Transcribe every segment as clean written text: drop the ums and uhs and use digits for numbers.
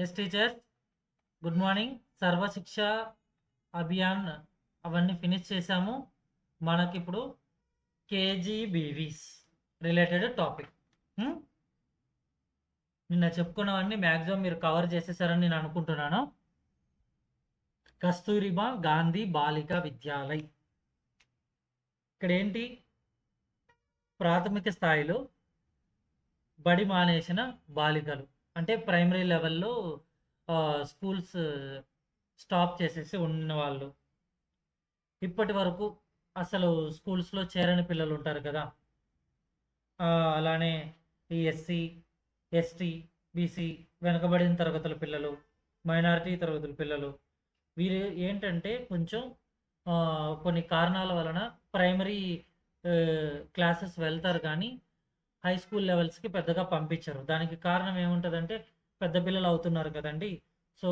Yes teachers, good morning. Sarva Shiksha Abhiyan అవన్నీ finish చేసాము. మనకిప్పుడు కేజీబీవీస్ రిలేటెడ్ టాపిక్. నిన్న చెప్పుకున్నవన్నీ మ్యాక్సిమం మీరు కవర్ చేసేసారని నేను అనుకుంటున్నాను. కస్తూరిబా గాంధీ బాలికా విద్యాలయ్. ఇక్కడ ఏంటి, ప్రాథమిక స్థాయిలో బడి మానేసిన బాలికలు, అంటే ప్రైమరీ లెవెల్లో స్కూల్స్ స్టాప్ చేసేసి ఉన్నవాళ్ళు, ఇప్పటి వరకు అసలు స్కూల్స్లో చేరని పిల్లలు ఉంటారు కదా. అలానే ఈ ఎస్సీ, ఎస్టీ, బీసీ, వెనుకబడిన తరగతుల పిల్లలు, మైనారిటీ తరగతుల పిల్లలు, వీరు ఏంటంటే కొంచెం కొన్ని కారణాల వలన ప్రైమరీ క్లాసెస్ వెళ్తారు కానీ హై స్కూల్ లెవెల్స్కి పెద్దగా పంపించరు. దానికి కారణం ఏముంటుందంటే పెద్ద పిల్లలు అవుతున్నారు కదండి, సో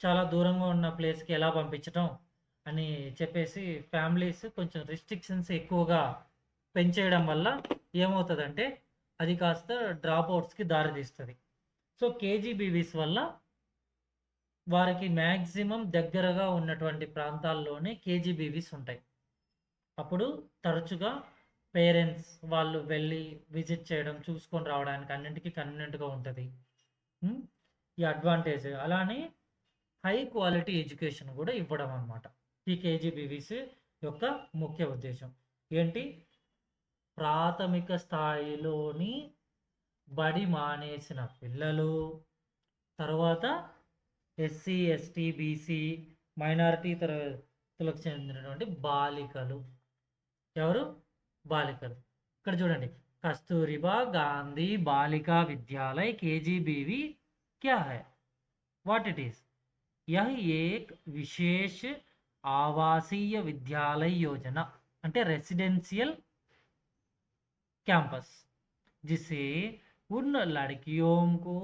చాలా దూరంగా ఉన్న ప్లేస్కి ఎలా పంపించటం అని చెప్పేసి ఫ్యామిలీస్ కొంచెం రిస్ట్రిక్షన్స్ ఎక్కువగా పెంచేయడం వల్ల ఏమవుతుందంటే అది కాస్త డ్రాప్ అవుట్స్కి దారితీస్తుంది. సో కేజీబీవీస్ వల్ల వారికి మ్యాక్సిమం దగ్గరగా ఉన్నటువంటి ప్రాంతాల్లోనే కేజీబీవీస్ ఉంటాయి. అప్పుడు తరచుగా పేరెంట్స్ వాళ్ళు వెళ్ళి విజిట్ చేయడం, చూసుకొని రావడానికి అన్నింటికీ కన్వీనియంట్గా ఉంటుంది. ఈ అడ్వాంటేజ్. అలానే హై క్వాలిటీ ఎడ్యుకేషన్ కూడా ఇవ్వడం అన్నమాట ఈ కేజీబీవీస్ యొక్క ముఖ్య ఉద్దేశం. ఏంటి, ప్రాథమిక స్థాయిలోని బడి మానేసిన పిల్లలు, తర్వాత ఎస్సీ, ఎస్టీ, బీసీ, మైనారిటీ తరగతులకు చెందినటువంటి బాలికలు. ఎవరు? బాలికలు. ఇక్కడ చూడండి, కస్తూరిబా గాంధీ బాలికా విద్యాలय కేజీబీवी क्या है, व्हाट इट इज? यह एक विशेष आवासीय विद्यालय योजना, అంటే रेसिडेंशियल कैंपस, जिसे उन लड़कियों को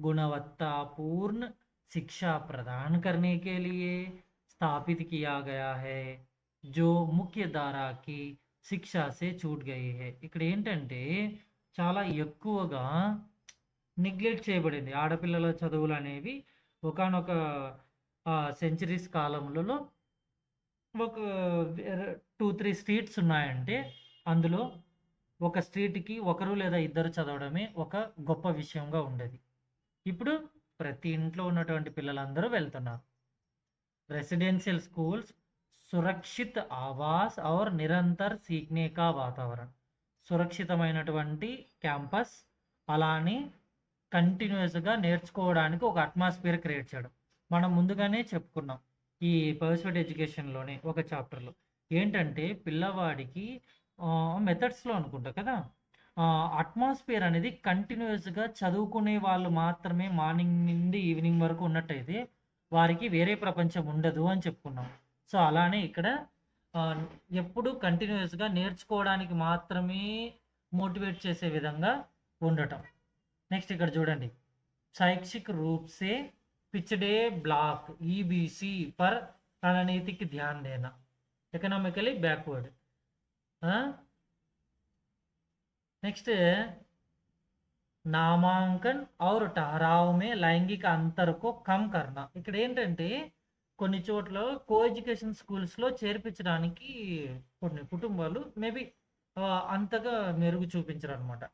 गुणवत्तापूर्ण शिक्षा प्रदान करने के लिए स्थापित किया गया है जो मुख्य धारा की శిక్ష సే छूट गई है. ఇక్కడ ఏంటంటే చాలా ఎక్కువగా నెగ్లెక్ట్ చేయబడింది ఆడపిల్లల చదువులు అనేవి. ఒకానొక సెంచరీస్ కాలంలో ఒక 2-3 స్ట్రీట్స్ ఉన్నాయంటే అందులో ఒక స్ట్రీట్కి ఒకరు లేదా ఇద్దరు చదవడమే ఒక గొప్ప విషయంగా ఉండేది. ఇప్పుడు ప్రతి ఇంట్లో ఉన్నటువంటి పిల్లలందరూ వెళ్తున్నారు. రెసిడెన్షియల్ స్కూల్స్ సురక్షిత్ ఆవాస్ और నిరంతర్ సీఖనే కా వాతావరణ్, సురక్షితమైనటువంటి క్యాంపస్, అలానే కంటిన్యూస్గా నేర్చుకోవడానికి ఒక అట్మాస్ఫియర్ క్రియేట్ చేయడం. మనం ముందుగానే చెప్పుకున్నాం ఈ పర్స్యూట్ ఎడ్యుకేషన్లోనే ఒక చాప్టర్లో. ఏంటంటే పిల్లవాడికి మెథడ్స్లో అనుకుంటా కదా, అట్మాస్ఫియర్ అనేది కంటిన్యూస్గా చదువుకునే వాళ్ళు మాత్రమే మార్నింగ్ నుండి ఈవినింగ్ వరకు ఉన్నట్టయితే వారికి వేరే ప్రపంచం ఉండదు అని చెప్పుకున్నాం. సో అలానే ఇక్కడ ఎప్పుడు కంటిన్యూస్గా నేర్చుకోవడానికి మాత్రమే మోటివేట్ చేసే విధంగా ఉండటం. నెక్స్ట్ ఇక్కడ చూడండి, शैक्षिक रूप से पिछड़े ब्लॉक ईबीसी पर रणनीतिक ध्यान देना, इकोनॉमिकली बैकवर्ड. नेक्स्ट नामांकन और ठहराव में लैंगिक अंतर को कम करना. ఇక్కడ ఏంటంటే కొన్ని చోట్ల కో ఎడ్యుకేషన్ స్కూల్స్లో చేర్పించడానికి కొన్ని కుటుంబాలు మేబీ అంతగా మెరుగు చూపించరు అనమాట.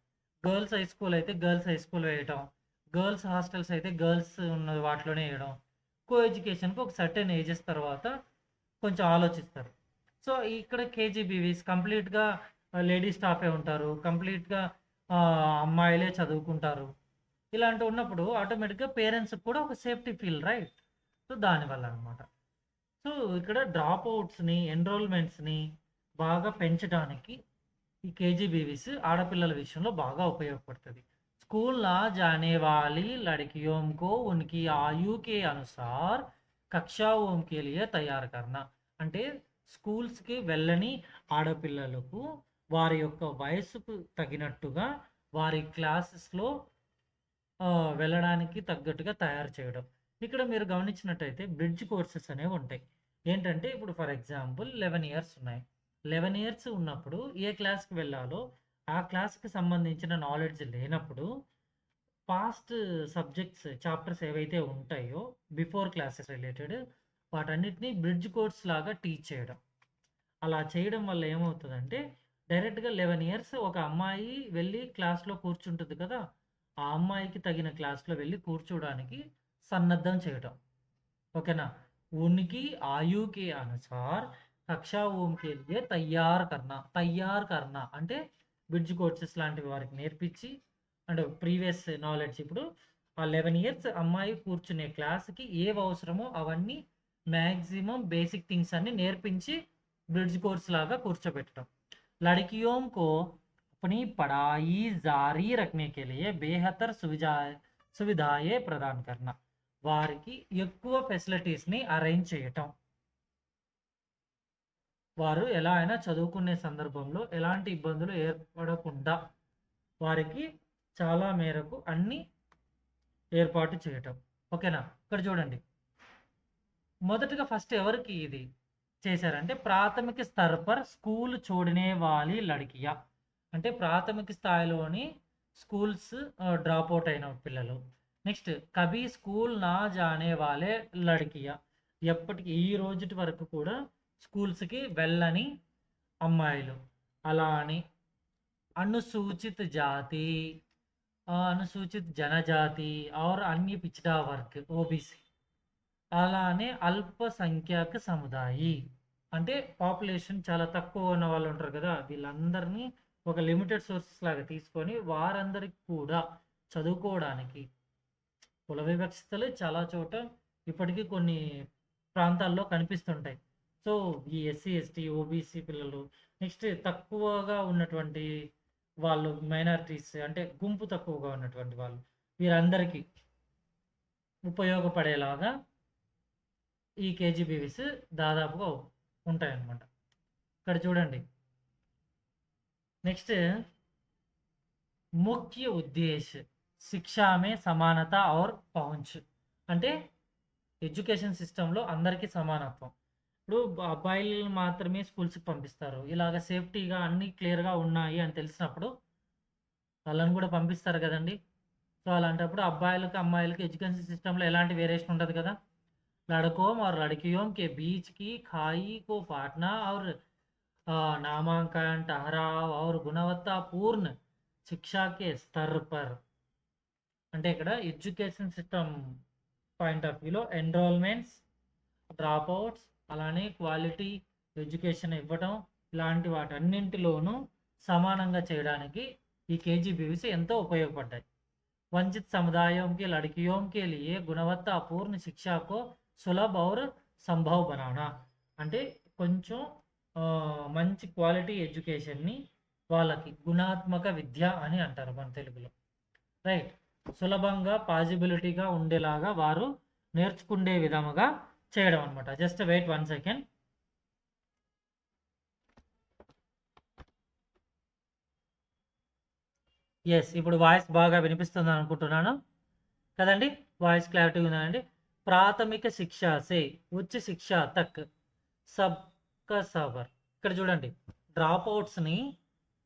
గర్ల్స్ హై స్కూల్ అయితే గర్ల్స్ హై స్కూల్ వేయటం, గర్ల్స్ హాస్టల్స్ అయితే గర్ల్స్ ఉన్న వాటిలోనే వేయడం. కో ఎడ్యుకేషన్కి ఒక సర్టెన్ ఏజెస్ తర్వాత కొంచెం ఆలోచిస్తారు. సో ఇక్కడ కేజీబీవీస్ కంప్లీట్గా లేడీ స్టాఫే ఉంటారు, కంప్లీట్గా అమ్మాయిలే చదువుకుంటారు. ఇలాంటి ఉన్నప్పుడు ఆటోమేటిక్గా పేరెంట్స్కి కూడా ఒక సేఫ్టీ ఫీల్, రైట్? సో దానివల్ల అనమాట. సో ఇక్కడ డ్రాప్ అవుట్స్ని, ఎన్రోల్మెంట్స్ని బాగా పెంచడానికి ఈ కేజీబీవీస్ ఆడపిల్లల విషయంలో బాగా ఉపయోగపడుతుంది. स्कूल ना जाने वाली लड़कियों को उनकी आयु के अनुसार कक्षाओं के लिए तैयार करना. అంటే స్కూల్స్కి వెళ్ళని ఆడపిల్లలకు వారి యొక్క వయసుకు తగినట్టుగా వారి క్లాసెస్లో వెళ్ళడానికి తగ్గట్టుగా తయారు చేయడం. ఇక్కడ మీరు గమనించినట్టయితే బ్రిడ్జ్ కోర్సెస్ అనేవి ఉంటాయి. ఏంటంటే ఇప్పుడు ఫర్ ఎగ్జాంపుల్ 11 ఇయర్స్ ఉన్నాయి. 11 ఇయర్స్ ఉన్నప్పుడు ఏ క్లాస్కి వెళ్ళాలో ఆ క్లాస్కి సంబంధించిన నాలెడ్జ్ లేనప్పుడు పాస్ట్ సబ్జెక్ట్స్ చాప్టర్స్ ఏవైతే ఉంటాయో బిఫోర్ క్లాసెస్ రిలేటెడ్ వాటన్నిటిని బ్రిడ్జ్ కోర్స్ లాగా టీచ్ చేయడం. అలా చేయడం వల్ల ఏమవుతదంటే డైరెక్ట్‌గా 11 ఇయర్స్ ఒక అమ్మాయి వెళ్లి క్లాస్‌లో కూర్చుంటుంది కదా! ఆ అమ్మాయికి తగిన క్లాస్‌లో వెళ్లి కూర్చోవడానికి సన్నద్ధం చేయటం. ओके ना? उनकी आयु के अनुसार కక్షా ఓం కే లియే తయ్యార్ కర్నా అంటే బ్రిడ్జ్ కోర్సెస్ లాంటివి వారికి నేర్పించి అంటే ప్రీవియస్ నాలెడ్జ్ ఇప్పుడు ఆ 11 ఇయర్స్ అమ్మాయి కూర్చునే క్లాస్‌కి ఏవి అవసరమో అవన్నీ మాక్సిమం బేసిక్ థింగ్స్ అన్నీ నేర్పించి బ్రిడ్జ్ కోర్స్ లాగా కూర్చోబెట్టడం. लड़कियों को अपनी पढ़ाई जारी रखने के लिए बेहतर सुविधाएं प्रदान करना వారికి ఎక్కువ ఫెసిలిటీస్‌ని అరేంజ్ చేయటం. వారు ఎలా అయినా చదువుకునే సందర్భంలో ఎలాంటి ఇబ్బందులు ఏర్పడకుండా వారికి చాలా మేరకు అన్నీ ఏర్పాటు చేయటం. ఓకేనా? ఇక్కడ చూడండి. మొదటగా ఫస్ట్ ఎవరికి ఇది చేశారంటే ప్రాథమిక స్तर पर స్కూల్ छोड़ने वाली लड़कियाँ అంటే ప్రాథమిక స్థాయిలోని స్కూల్స్ డ్రాప్ అవుట్ అయిన పిల్లలు. నెక్స్ట్ కభీ స్కూల్ నా జానే వాలే లడ్కియా ఎప్పటికి ఈ రోజుటి వరకు కూడా స్కూల్స్‌కి వెళ్ళని అమ్మాయిలు. అలా అని అనుసూచిత జాతి, అనుసూచిత జనజాతి और अन्य पिछड़ा वर्ग ఓబీసీ అలానే అల్పసంఖ్యాక సముదాయి అంటే పాపులేషన్ చాలా తక్కువ ఉన్న వాళ్ళు ఉంటారు కదా! వీళ్ళందరినీ ఒక లిమిటెడ్ సోర్సెస్ లాగా తీసుకొని వారందరికి కూడా చదువుకోవడానికి కుల వివక్షతలు చాలా చోట ఇప్పటికీ కొన్ని ప్రాంతాల్లో కనిపిస్తుంటాయి. సో, ఈ ఎస్సీ, ఎస్టీ, ఓబీసీ పిల్లలు నెక్స్ట్ తక్కువగా ఉన్నటువంటి వాళ్ళు మైనారిటీస్ అంటే గుంపు తక్కువగా ఉన్నటువంటి వాళ్ళు వీరందరికీ ఉపయోగపడేలాగా ఈ కేజీబీవీస్ దాదాపుగా ఉంటాయన్నమాట. ఇక్కడ చూడండి. నెక్స్ట్ ముఖ్య ఉద్దేశ్ శిక్షా మే సమానత ఔర్ పహుంచ్ అంటే ఎడ్యుకేషన్ సిస్టంలో అందరికీ సమానత్వం. ఇప్పుడు అబ్బాయిలను మాత్రమే స్కూల్స్‌కి పంపిస్తారు. ఇలాగ సేఫ్టీగా అన్నీ క్లియర్‌గా ఉన్నాయి అని తెలిసినప్పుడు వాళ్ళని కూడా పంపిస్తారు కదండీ! సో, అలాంటప్పుడు అబ్బాయిలకి, అమ్మాయిలకి ఎడ్యుకేషన్ సిస్టంలో ఎలాంటి వేరియేషన్ ఉండదు కదా! लड़कों और लड़कियों के बीच की खाई को पाटना और नामांकन ठहराव और गुणवत्तापूर्ण शिक्षा के स्तर पर అంటే ఇక్కడ ఎడ్యుకేషన్ సిస్టమ్ పాయింట్ ఆఫ్ వ్యూలో ఎన్రోల్మెంట్స్, డ్రాప్ అవుట్స్ అలానే క్వాలిటీ ఎడ్యుకేషన్ ఇవ్వడం ఇలాంటి వాటన్నింటిలోనూ సమానంగా చేయడానికి ఈ కేజీబీవీస్ ఎంతో ఉపయోగపడ్డాయి. वंचित समुदायों की लड़कियों के लिए गुणवत्तापूर्ण शिक्षा को సులభ్ ఔర్ సంభవ్ బనానా అంటే కొంచెం మంచి క్వాలిటీ ఎడ్యుకేషన్‌ని వాళ్ళకి గుణాత్మక విద్య అని అంటారు మన తెలుగులో. రైట్. సులభంగా పాజిబిలిటీగా ఉండేలాగా వారు నేర్చుకునే విధముగా చేయడం అన్నమాట. Just wait 1 second. యెస్. ఇప్పుడు వాయిస్ బాగా వినిపిస్తుందని అనుకుంటున్నాను. కదండీ! వాయిస్ క్లారిటీగా ఉందా అండి? ప్రాథమిక శిక్ష సే ఉच्च శిక్ష తక్ సబ్‌కా సబర్. ఇక్కడ చూడండి. డ్రాప్ అవుట్స్‌ని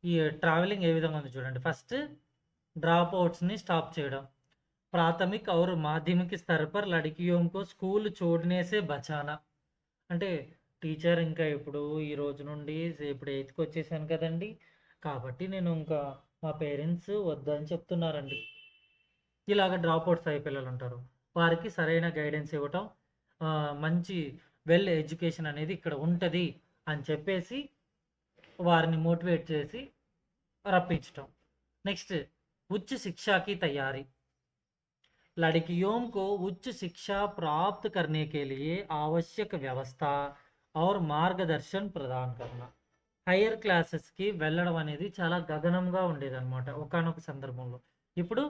ఈ ట్రావెలింగ్ ఏ విధంగా ఉంది చూడండి. ఫస్ట్ డ్రాప్ అవుట్స్‌ని స్టాప్ చేయడం. ప్రాథమిక్ और माध्यमिक स्तर पर लड़कियों को స్కూల్ छोड़ने से बचाना అంటే టీచర్ ఇంకా ఇప్పుడు ఈ రోజు నుండి ఇప్పుడు 8థ్‌కి వచ్చేసాను కదండీ! కాబట్టి నేను ఇంకా మా పేరెంట్స్ వద్దని చెప్తున్నారండి. ఇలాగ డ్రాప్ అవుట్స్ అయ్యే పిల్లలుంటారు. వారికి సరైన గైడెన్స్ ఇవ్వటం, మంచి వెల్ ఎడ్యుకేషన్ అనేది ఇక్కడ ఉంటది అని చెప్పేసి వారిని మోటివేట్ చేసి రప్పించటం. నెక్స్ట్ ఉच्च शिक्षा की तैयारी लड़कियों को उच्च शिक्षा प्राप्त करने के लिए आवश्यक व्यवस्था और మార్గదర్శన్ ప్రదాన్ करना హైయర్ క్లాసెస్‌కి వెళ్ళడం అనేది చాలా గగనంగా ఉండేదన్నమాట ఒకానొక సందర్భంలో. ఇప్పుడు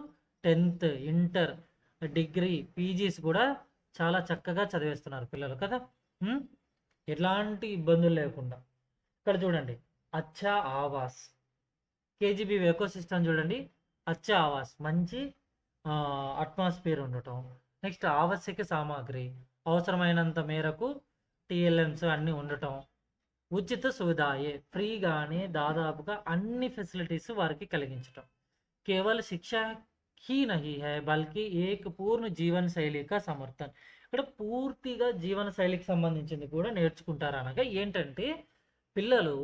10థ్, ఇంటర్, డిగ్రీ, పీజీస్ కూడా చాలా చక్కగా చదివేస్తున్నారు పిల్లలు కదా! ఎలాంటి ఇబ్బందులు లేకుండా. ఇక్కడ చూడండి. అచ్చా ఆవాస్ కేజీబీవీ ఎకోసిస్టమ్ చూడండి. అచ్చా ఆవాస్ మంచి అట్మాస్ఫియర్ ఉండటం. నెక్స్ట్ ఆవశ్యక సామాగ్రి అవసరమైనంత మేరకు టీఎల్ఎమ్స్ అన్నీ ఉండటం. ఉచిత సువిధాయే ఫ్రీగానే దాదాపుగా అన్ని ఫెసిలిటీస్ వారికి కలిగించటం. కేవలం శిక్ష ही नहीं है बल्कि एक పూర్ణ జీవన శైలి కా సమర్థన్. ఇక్కడ పూర్తిగా జీవన శైలికి సంబంధించింది కూడా నేర్చుకుంటారు అనగా ఏంటంటే, పిల్లలు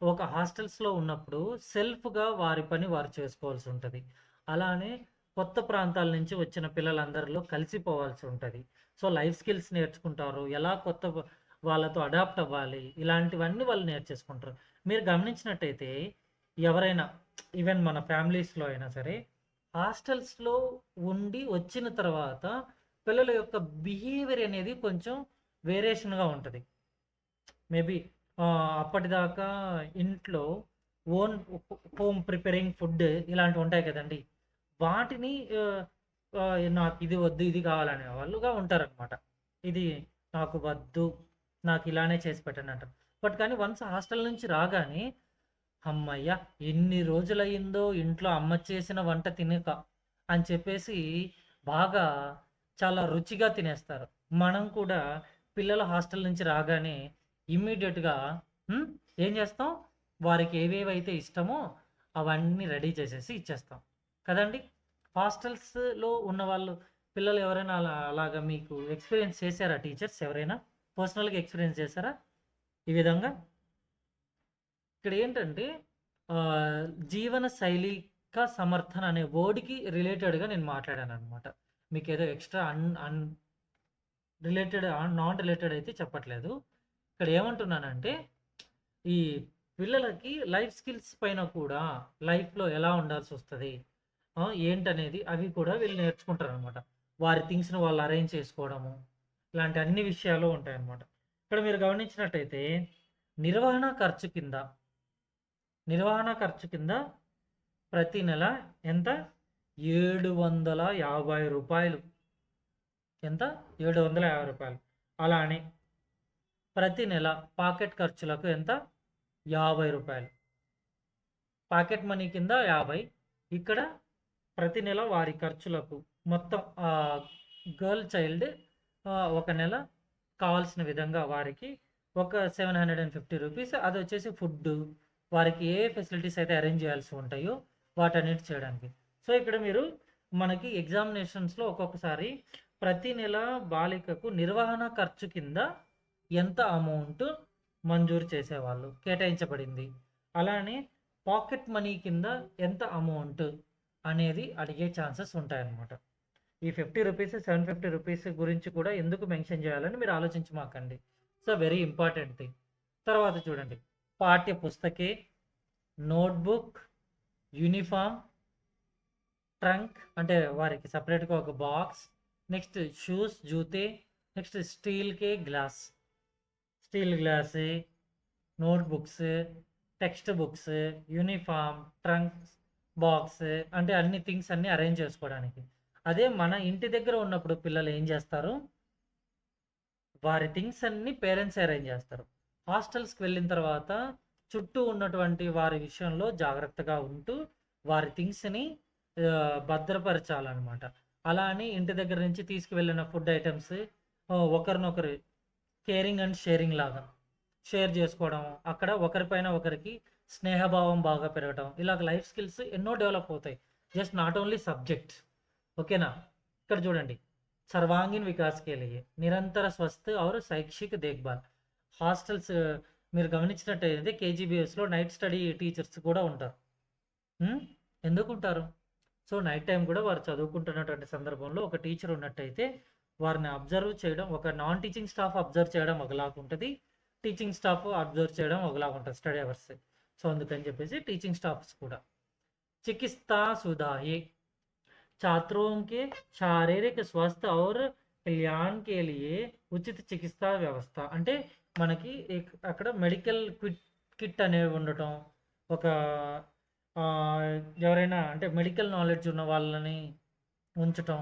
ఒక హాస్టల్స్‌లో ఉన్నప్పుడు సెల్ఫ్‌గా వారి పని వారు చేసుకోవాల్సి ఉంటది. అలానే కొత్త ప్రాంతాల నుంచి వచ్చిన పిల్లలందరిలో కలిసిపోవాల్సి ఉంటది. సో, లైఫ్ స్కిల్స్ నేర్చుకుంటారు. ఎలా కొత్త వాళ్ళతో అడాప్ట్ అవ్వాలి. ఇలాంటివన్నీ వాళ్ళు నేర్చేసుకుంటారు. మీరు గమనించినట్టయితే ఎవరైనా ఈవెన్ మన ఫ్యామిలీస్‌లో అయినా సరే హాస్టల్స్‌లో ఉండి వచ్చిన తర్వాత పిల్లల యొక్క బిహేవియర్ అనేది కొంచెం వేరియేషన్‌గా ఉంటది. మేబీ అప్పటిదాకా ఇంట్లో ఓన్ హోమ్ ప్రిపేరింగ్ ఫుడ్ ఇలాంటివి ఉంటాయి కదండీ! వాటిని నాకు ఇది వద్దు, ఇది కావాలనే వాళ్ళుగా ఉంటారనమాట. ఇది నాకు వద్దు, నాకు ఇలానే చేసి పెట్టండి అంటారు. బట్ కానీ వన్స్ హాస్టల్ నుంచి రాగానే హమ్మయ్య! ఎన్ని రోజులయిందో ఇంట్లో అమ్మ చేసిన వంట తినక అని చెప్పేసి బాగా చాలా రుచిగా తినేస్తారు. మనం కూడా పిల్లలు హాస్టల్ నుంచి రాగానే ఇమ్మీడియేట్‌గా హ్మ్. ఏం చేస్తాం? వారికి ఏవేవైతే ఇష్టమో అవన్నీ రెడీ చేసేసి ఇచ్చేస్తాం. కదండీ! హాస్టల్స్‌లో ఉన్నవాళ్ళు పిల్లలు ఎవరైనా అలాగా మీకు ఎక్స్‌పీరియన్స్ చేసారా టీచర్స్ ఎవరైనా? పర్సనల్‌గా ఎక్స్‌పీరియన్స్ చేసారా ఈ విధంగా? ఇక్కడేంటంటే జీవన శైలి కా సమర్థన్ అనే వర్డ్‌కి రిలేటెడ్‌గా నేను మాట్లాడాననమాట. మీకేదో ఎక్స్‌ట్రా రిలేటెడ్ నాన్ రిలేటెడ్ అయితే చెప్పట్లేదు. ఇక్కడ ఏమంటున్నానంటే, ఈ పిల్లలకి లైఫ్ స్కిల్స్ పైన కూడా లైఫ్‌లో ఎలా ఉండాల్సొస్తది, ఏంటనేది అవి కూడా వీళ్ళు నేర్చుకుంటారనమాట. వారి థింగ్స్‌ని వాళ్ళు అరేంజ్ చేసుకోవడము, ఇలాంటి అన్ని విషయాలు ఉంటాయన్నమాట. ఇక్కడ మీరు గమనించినట్టయితే నిర్వహణ ఖర్చు కింద నిర్వహణ ఖర్చు కింద ప్రతి నెల ఎంత? రూ. 750. ఎంత? రూ. 750. అలానే ప్రతి నెల పాకెట్ ఖర్చులకు ఎంత? రూ. 50. పాకెట్ మనీ కింద 50. ఇక్కడ ప్రతి నెల వారి ఖర్చులకు మొత్తం గర్ల్ చైల్డ్ ఒక నెల కావాల్సిన విధంగా వారికి ఒక రూ. 750 అదొచ్చేసి ఫుడ్డు, వారికి ఏ ఫెసిలిటీస్ అయితే అరేంజ్ చేయాల్సి ఉంటాయో వాటన్నిటి చేయడానికి. సో, ఇక్కడ మీరు మనకి ఎగ్జామినేషన్స్‌లో ఒక్కొక్కసారి ప్రతి నెల బాలికకు నిర్వహణ ఖర్చు కింద ఎంత అమౌంట్ మంజూరు చేసేవాళ్ళు, కేటాయించబడింది. అలానే పాకెట్ మనీ కింద ఎంత అమౌంట్ అనేది అడిగే ఛాన్సెస్ ఉంటాయన్నమాట. ఈ రూ. 50, రూ. 750 గురించి కూడా ఎందుకు మెన్షన్ చేయాలని మీరు ఆలోచించమాకండి. So, very important thing. తర్వాత చూడండి, పాఠ్య పుస్తకే, నోట్‌బుక్, యూనిఫార్మ్, ట్రంక్ అంటే వారికి సెపరేట్‌గా ఒక బాక్స్, నెక్స్ట్ షూస్, జూతే, next steel glass, notebooks, text books, uniform, trunks, box అంటే అన్ని థింగ్స్ అన్నీ అరేంజ్ చేసుకోవడానికి. అదే మన ఇంటి దగ్గర ఉన్నప్పుడు పిల్లలు ఏం చేస్తారు? వారి థింగ్స్ అన్నీ పేరెంట్స్ అరేంజ్ చేస్తారు. హాస్టల్స్‌కి వెళ్ళిన తర్వాత చుట్టూ ఉన్నటువంటి వారి విషయంలో జాగ్రత్తగా ఉంటూ వారి థింగ్స్‌ని భద్రపరచాలనమాట. అలా అని ఇంటి దగ్గర నుంచి తీసుకువెళ్ళిన ఫుడ్ ఐటెమ్స్ ఒకరినొకరు కేరింగ్ అండ్ షేరింగ్ లాగా షేర్ చేసుకోవడం, అక్కడ ఒకరిపైన ఒకరికి స్నేహభావం బాగా పెరగడం, ఇలాగ లైఫ్ స్కిల్స్ ఎన్నో డెవలప్ అవుతాయి. Just not only subject. ఓకేనా? ఇక్కడ చూడండి, सर्वांगीण विकास के लिए నిరంతర స్వస్థ और శైక్షిక దేఖ్‌భాల్. హాస్టల్స్ మీరు గమనించినట్టయితే కేజీబీఎస్‌లో నైట్ స్టడీ టీచర్స్ కూడా ఉంటారు. ఎందుకుంటారు? సో, నైట్ టైమ్ కూడా వారు చదువుకుంటున్నటువంటి సందర్భంలో ఒక టీచర్ ఉన్నట్టయితే వారిని అబ్జర్వ్ చేయడం, ఒక నాన్ టీచింగ్ స్టాఫ్ అబ్జర్వ్ చేయడం ఒకలాగుంటది. టీచింగ్ స్టాఫ్ అబ్జర్వ్ చేయడం ఒకలాగుంటది స్టడీ అవర్స్. సో, అందుకని చెప్పేసి టీచింగ్ స్టాఫ్స్ కూడా. చికిత్సా सुधाये छात्रों के शारीरिक स्वास्थ्य और कल्याण के लिए ఉచిత చికిత్సా వ్యవస్థ అంటే మనకి అక్కడ మెడికల్ కిట్ అనేవి ఉండటం, ఒక ఎవరైనా అంటే మెడికల్ నాలెడ్జ్ ఉన్న వాళ్ళని ఉంచటం,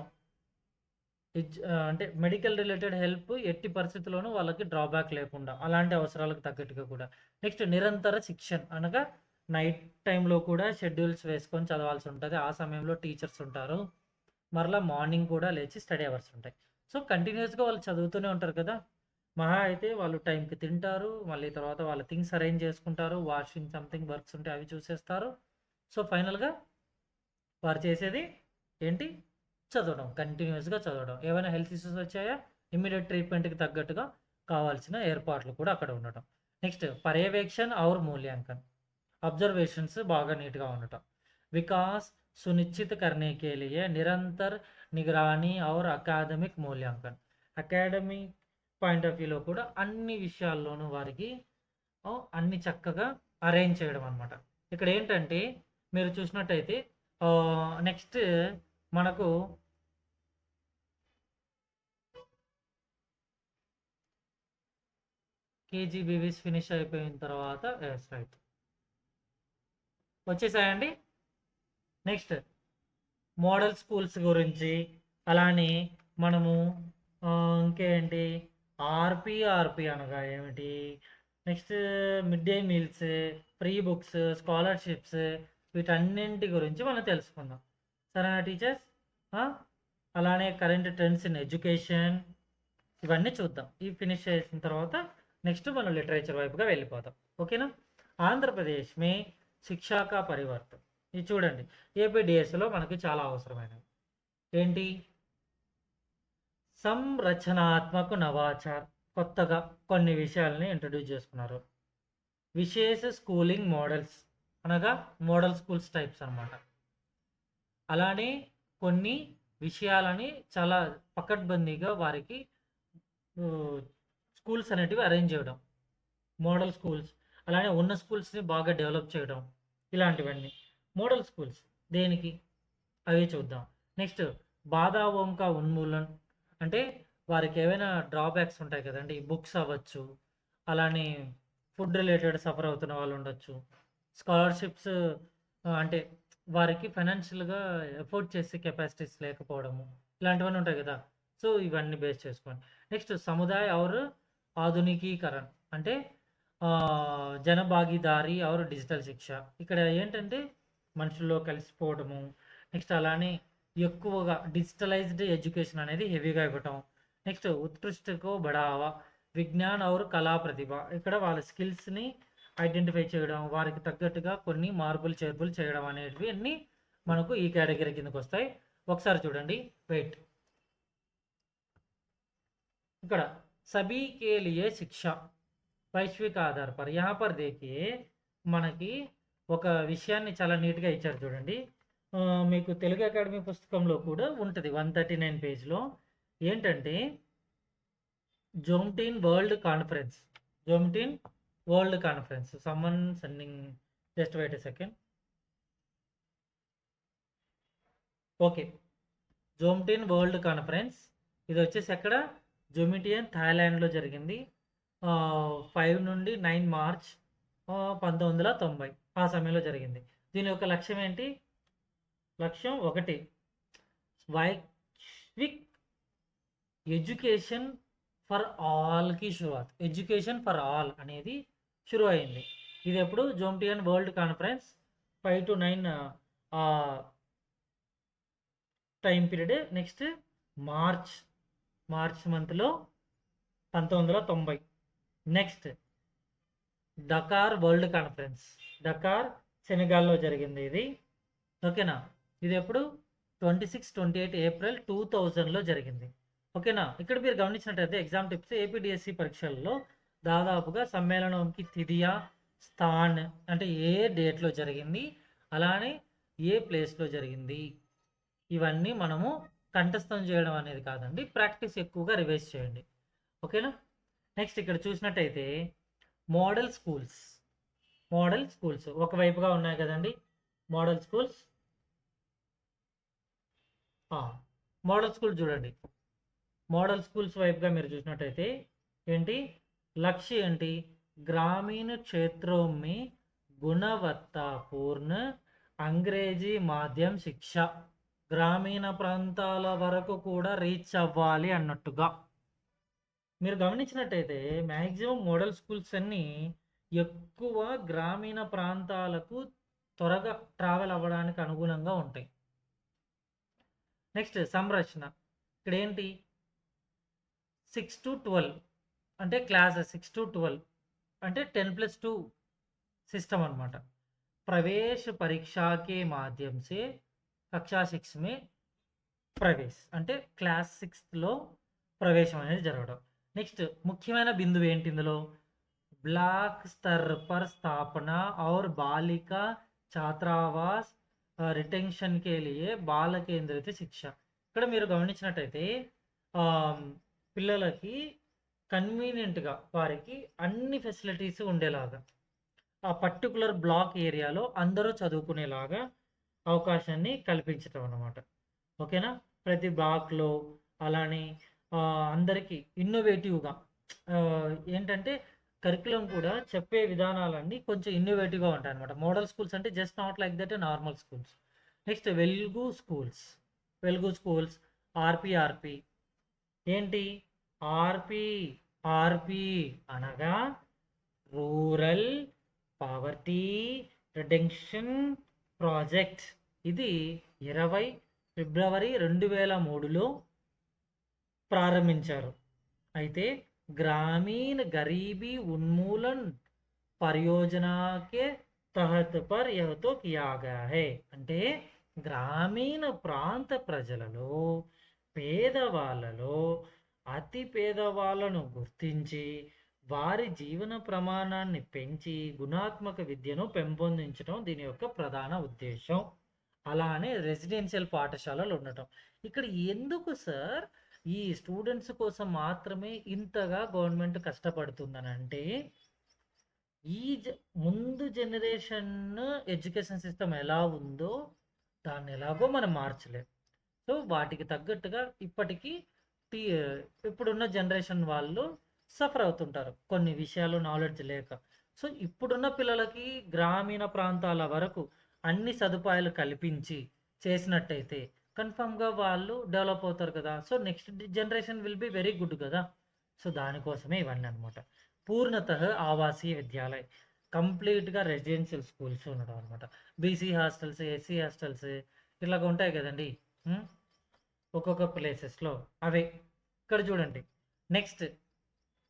అంటే మెడికల్ రిలేటెడ్ హెల్ప్ ఎట్టి పరిస్థితుల్లోనూ వాళ్ళకి డ్రాబ్యాక్ లేకుండా అలాంటి అవసరాలకు తగ్గట్టుగా కూడా. నెక్స్ట్ నిరంతర శిక్షణ అనగా నైట్ టైంలో కూడా షెడ్యూల్స్ వేసుకొని చదవాల్సి ఉంటుంది. ఆ సమయంలో టీచర్స్ ఉంటారు. మరలా మార్నింగ్ కూడా లేచి స్టడీ అవర్స్ ఉంటాయి. సో, కంటిన్యూస్‌గా వాళ్ళు చదువుతూనే ఉంటారు కదా! మహా అయితే వాళ్ళు టైంకి తింటారు. మళ్ళీ తర్వాత వాళ్ళ థింగ్స్ అరేంజ్ చేసుకుంటారు. వాషింగ్ సంథింగ్ వర్క్స్ ఉంటే అవి చూసేస్తారు. సో, ఫైనల్‌గా వారు చేసేది ఏంటి చదవడం, కంటిన్యూస్గా చదవడం. ఏమైనా హెల్త్ ఇష్యూస్ వచ్చాయా, ఇమ్మీడియట్ ట్రీట్మెంట్కి తగ్గట్టుగా కావాల్సిన ఏర్పాట్లు కూడా అక్కడ ఉండటం. నెక్స్ట్ పర్యవేక్షణ और मूल्यांकन, ऑब्जर्वेशंस బాగా నీట్గా ఉండటం. विकास सुनिश्चित करने के लिए निरंतर निगरानी और అకాడమిక్ మూల్యాంకన్, అకాడమిక్ పాయింట్ ఆఫ్ వ్యూలో కూడా అన్ని విషయాల్లోనూ వారికి అన్ని చక్కగా అరేంజ్ చేయడం అనమాట. ఇక్కడ ఏంటంటే మీరు చూసినట్టయితే నెక్స్ట్ మనకు కేజీబీవీస్ ఫినిష్ అయిపోయిన తర్వాత రైట్ వచ్చేసాయండి. నెక్స్ట్ మోడల్ స్కూల్స్ గురించి, అలానే మనము ఇంకేంటి ఆర్పి అనగా ఏమిటి, next mid day meals, free books, scholarships, వీటన్నింటి గురించి మనం తెలుసుకుందాం. సరేనా టీచర్స్? అలానే కరెంట్ ట్రెండ్స్ ఇన్ ఎడ్యుకేషన్, ఇవన్నీ చూద్దాం. ఇవి ఫినిష్ చేసిన తర్వాత నెక్స్ట్ మనం లిటరేచర్ వైపుగా వెళ్ళిపోతాం. ఓకేనా? ఆంధ్రప్రదేశ్ మే శిక్షా కా పరివర్తన్, ఇది చూడండి ఏపీడిఎస్లో మనకి చాలా అవసరమైనవి. ఏంటి? సంరచనాత్మక నవాచార్, కొత్తగా కొన్ని విషయాలని ఇంట్రడ్యూస్ చేసుకున్నారు. విశేష స్కూలింగ్ మోడల్స్ అనగా మోడల్ స్కూల్స్ టైప్స్ అనమాట. అలానే కొన్ని విషయాలని చాలా పకడ్బందీగా వారికి స్కూల్స్ అనేటివి అరేంజ్ చేయడం, మోడల్ స్కూల్స్. అలానే ఉన్న స్కూల్స్ని బాగా డెవలప్ చేయడం, ఇలాంటివన్నీ మోడల్ స్కూల్స్. దేనికి అవి చూద్దాం. నెక్స్ట్ బాధా ఓంకా ఉన్మూలన్, అంటే వారికి ఏవైనా డ్రాబ్యాక్స్ ఉంటాయి కదండి, బుక్స్ అవ్వచ్చు, అలానే ఫుడ్ రిలేటెడ్ సఫర్ అవుతున్న వాళ్ళు ఉండొచ్చు, స్కాలర్షిప్స్ అంటే వారికి ఫైనాన్షియల్గా ఎఫోర్డ్ చేసే కెపాసిటీస్ లేకపోవడము, ఇలాంటివన్నీ ఉంటాయి కదా. సో ఇవన్నీ బేస్ చేసుకోండి. నెక్స్ట్ సముదాయ और ఆధునికీకరణ, అంటే జన భాగీదారీ और డిజిటల్ శిక్ష. ఇక్కడ ఏంటంటే మనుషుల్లో కలిసిపోవడము, నెక్స్ట్ అలానే ఎక్కువగా డిజిటలైజ్డ్ ఎడ్యుకేషన్ అనేది హెవీగా ఇవ్వటం. నెక్స్ట్ ఉత్కృష్టకు బడావా, విజ్ఞాన్ और కళా ప్రతిభ, ఇక్కడ వాళ్ళ స్కిల్స్ని ఐడెంటిఫై చేయడం, వారికి తగ్గట్టుగా కొన్ని మార్పులు చేర్పులు చేయడం అనేటివి అన్నీ మనకు ఈ కేటగిరీ కిందకు వస్తాయి. ఒకసారి చూడండి, వెయిట్. ఇక్కడ సభీ కే లియే శిక్ష వైశ్విక ఆధార్ పర్, యహా పర్ దేఖియే, మనకి ఒక విషయాన్ని చాలా నీట్గా ఇచ్చారు చూడండి. మీకు తెలుగు అకాడమీ పుస్తకంలో కూడా ఉంటుంది 139 పేజ్లో. ఏంటంటే Jomtien world conference, Jomtien world conference, సమ్మన్ సెండింగ్, just wait a second. Okay, Jomtien world conference, ఇది వచ్చేసి ఎక్కడ, జోమిటియన్ థాయిలాండ్లో జరిగింది. 5 నుండి 9 మార్చ్ 1990 ఆ సమయంలో జరిగింది. దీని యొక్క లక్ష్యం ఏంటి? లక్ష్యం ఒకటి, వైశ్విక్ ఎడ్యుకేషన్ ఫర్ ఆల్కి షురువాత్, ఎడ్యుకేషన్ ఫర్ ఆల్ అనేది షురు అయింది. ఇది ఎప్పుడు? Jomtien world conference 5 to 9 time period. Next March మంత్లో 1990. Next Dakar world conference, Dakar సెనెగాల్లో జరిగింది ఇది. ఓకేనా? ఇది ఎప్పుడు? 26-28 ఏప్రిల్ 2000లో జరిగింది. ఓకేనా? ఇక్కడ మీరు గమనించినట్టయితే ఎగ్జామ్ టిప్స్, ఏపీడిఎస్సి పరీక్షల్లో దాదాపుగా సమ్మేళనంకి తిథియా, స్థాన్, అంటే ఏ డేట్లో జరిగింది, అలానే ఏ ప్లేస్లో జరిగింది, ఇవన్నీ మనము కంఠస్థం చేయడం అనేది కాదండి, ప్రాక్టీస్ ఎక్కువగా రివైజ్ చేయండి. ఓకేనా? నెక్స్ట్ ఇక్కడ చూసినట్టయితే మోడల్ స్కూల్స్ ఒకవైపుగా ఉన్నాయి కదండి మోడల్ స్కూల్స్. మోడల్ స్కూల్ చూడండి, మోడల్ స్కూల్స్ వైపుగా మీరు చూసినట్టయితే ఏంటి లక్ష్య ఏంటి? గ్రామీణ క్షేత్రం में గుణవత్తాపూర్ణ అంగ్రేజీ మాధ్యం శిక్ష, గ్రామీణ ప్రాంతాల వరకు కూడా రీచ్ అవ్వాలి అన్నట్టుగా. మీరు గమనించినట్టయితే మ్యాక్సిమం మోడల్ స్కూల్స్ అన్నీ ఎక్కువ గ్రామీణ ప్రాంతాలకు త్వరగా ట్రావెల్ అవ్వడానికి అనుగుణంగా ఉంటాయి. నెక్స్ట్ సంరక్షణ, ఇక్కడ ఏంటి 6 to 12, అంటే క్లాస్ 6 to 12 అంటే 10+2 सिस्टम అనమాట. ప్రవేश परीक्षा के माध्यम से कक्षा 6 में అంటే క్లాస్ 6లో ప్రవేశం అనేది జరగడం. నెక్స్ట్ ముఖ్యమైన బిందువు ఏంటి ఇందులో? ब्लॉक स्तर पर स्थापना और बालिका छात्रावास रिटेंशन के लिए బాల కేంద్రిత శిక్ష. ఇక్కడ మీరు గమనించినట్టయితే పిల్లలకి కన్వీనియంట్గా వారికి అన్ని ఫెసిలిటీస్ ఉండేలాగా ఆ పర్టికులర్ బ్లాక్ ఏరియాలో అందరూ చదువుకునేలాగా అవకాశాన్ని కల్పించటం అన్నమాట. ఓకేనా? ప్రతి బ్లాక్లో అలానే అందరికీ ఇన్నోవేటివ్గా ఏంటంటే కరికులం కూడా చెప్పే విధానాలన్నీ కొంచెం ఇన్నోవేటివ్గా ఉంటాయి అనమాట. మోడల్ స్కూల్స్ అంటే just not like that normal schools. Next వెలుగు స్కూల్స్ ఆర్పి ఏంటి? ఆర్పి అనగా రూరల్ పావర్టీ రిడక్షన్ ప్రాజెక్ట్. ఇది 20 ఫిబ్రవరి 2003లో ప్రారంభించారు. అయితే ग्रामीण गरीबी उन्मूलन परियोजना के तहत पर यह तो किया गया है. అంటే గ్రామీణ ప్రాంత ప్రజలలో పేదవాళ్ళలో అతి పేదవాళ్ళను గుర్తించి వారి జీవన ప్రమాణాన్ని పెంచి గుణాత్మక విద్యను పెంపొందించడం దీని యొక్క ప్రధాన ఉద్దేశం. అలానే రెసిడెన్షియల్ పాఠశాలలు ఉండటం. ఇక్కడ ఎందుకు సార్ ఈ స్టూడెంట్స్ కోసం మాత్రమే ఇంతగా గవర్నమెంట్ కష్టపడుతుందనంటే ఈ ముందు జనరేషన్ ఎడ్యుకేషన్ సిస్టమ్ ఎలా ఉందో దాన్ని ఎలాగో మనం మార్చలేం. సో వాటికి తగ్గట్టుగా ఇప్పటికీ ఇప్పుడున్న జనరేషన్ వాళ్ళు సఫర్ అవుతుంటారు కొన్ని విషయాలు నాలెడ్జ్ లేక. సో ఇప్పుడున్న పిల్లలకి గ్రామీణ ప్రాంతాల వరకు అన్ని సదుపాయాలు కల్పించి చేసినట్టయితే కన్ఫామ్గా వాళ్ళు డెవలప్ అవుతారు కదా. So next generation will be very good కదా. సో దానికోసమే ఇవన్నీ అనమాట. పూర్ణత ఆవాసీయ విద్యాలయ కంప్లీట్గా రెసిడెన్షియల్ స్కూల్స్ ఉండడం అనమాట. బీసీ హాస్టల్స్ ఎస్సీ హాస్టల్స్ ఇలాగ ఉంటాయి కదండి ఒక్కొక్క ప్లేసెస్లో అవే. ఇక్కడ చూడండి నెక్స్ట్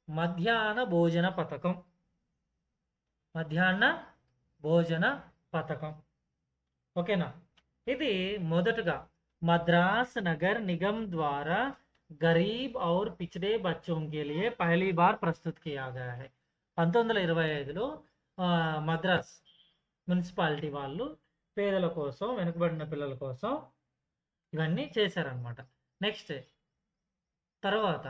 మధ్యాహ్న భోజన పథకం. ఓకేనా? ఇది మొదటగా मद्रास नगर निगम द्वारा गरीब और पिछड़े बच्चों के लिए पहली बार प्रस्तुत किया गया है. 1925లో మద్రాస్ మున్సిపాలిటీ వాళ్ళు పేదల కోసం వెనుకబడిన పిల్లల కోసం ఇవన్నీ చేశారనమాట. నెక్స్ట్ తర్వాత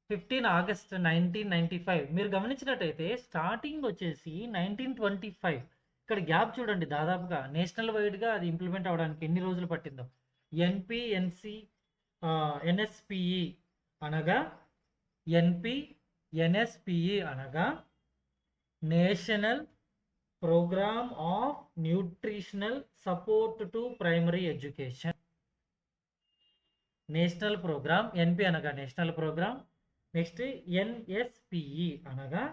15 ఆగస్ట్ 1995 మీరు గమనించినట్టయితే స్టార్టింగ్ వచ్చేసి 1925. ఇక్కడ గ్యాప్ చూడండి, దాదాపుగా నేషనల్ వైడ్గా అది ఇంప్లిమెంట్ అవ్వడానికి ఎన్ని రోజులు పట్టిందో. ఎన్ఎస్పిఈ అనగా national programme of nutritional support to primary education. National programme, NP అనగా నేషనల్ ప్రోగ్రామ్. నెక్స్ట్ ఎన్ఎస్పిఈ అనగా